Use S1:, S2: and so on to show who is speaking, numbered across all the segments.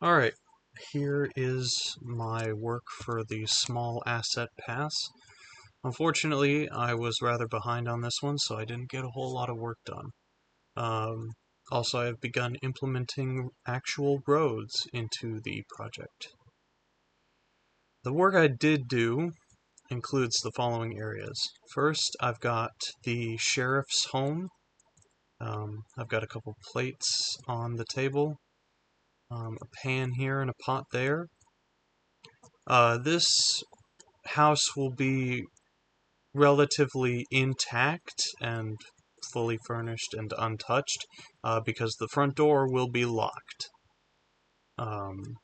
S1: Alright, here is my work for the small asset pass. Unfortunately, I was rather behind on this one, so I didn't get a whole lot of work done. Also, I have begun implementing actual roads into the project. The work I did do includes the following areas. First, I've got the sheriff's home. I've got a couple plates on the table, a pan here and a pot there. This house will be relatively intact and fully furnished and untouched because the front door will be locked.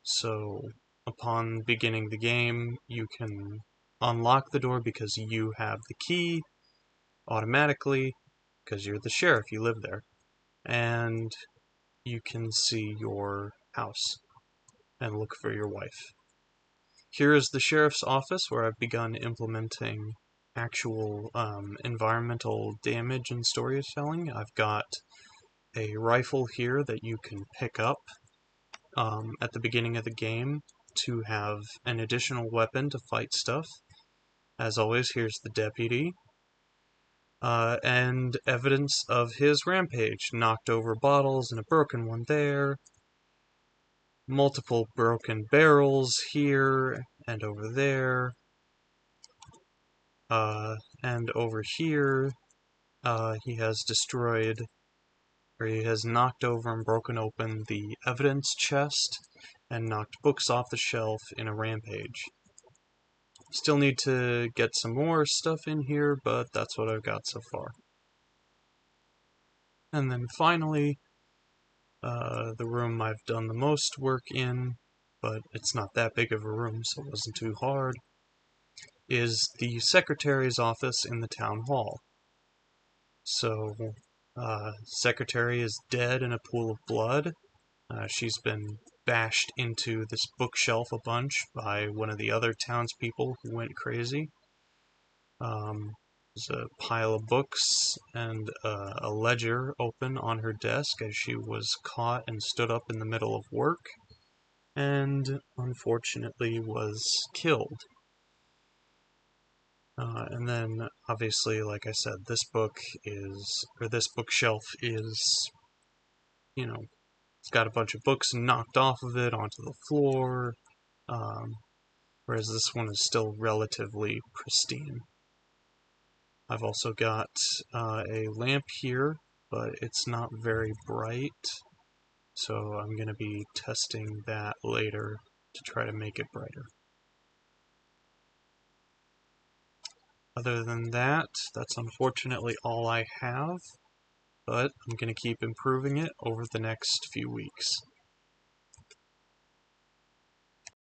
S1: So upon beginning the game, you can unlock the door because you have the key automatically because you're the sheriff, you live there, and you can see your house and look for your wife. Here is the sheriff's office where I've begun implementing actual environmental damage and storytelling. I've got a rifle here that you can pick up at the beginning of the game to have an additional weapon to fight stuff. As always, here's the deputy. And evidence of his rampage. Knocked over bottles and a broken one there. Multiple broken barrels here and over there. And over here, he has destroyed, or he has knocked over and broken open the evidence chest and knocked books off the shelf in a rampage. Still need to get some more stuff in here, but that's what I've got so far. And then finally, the room I've done the most work in, but it's not that big of a room, so it wasn't too hard, is the secretary's office in the town hall. So, secretary is dead in a pool of blood. She's been bashed into this bookshelf a bunch by one of the other townspeople who went crazy. There's a pile of books and a ledger open on her desk as she was caught and stood up in the middle of work, and unfortunately was killed. And then, obviously, like I said, this bookshelf is, it's got a bunch of books knocked off of it onto the floor, whereas this one is still relatively pristine. I've also got a lamp here, but it's not very bright, so I'm going to be testing that later to try to make it brighter. Other than that, that's unfortunately all I have, but I'm going to keep improving it over the next few weeks.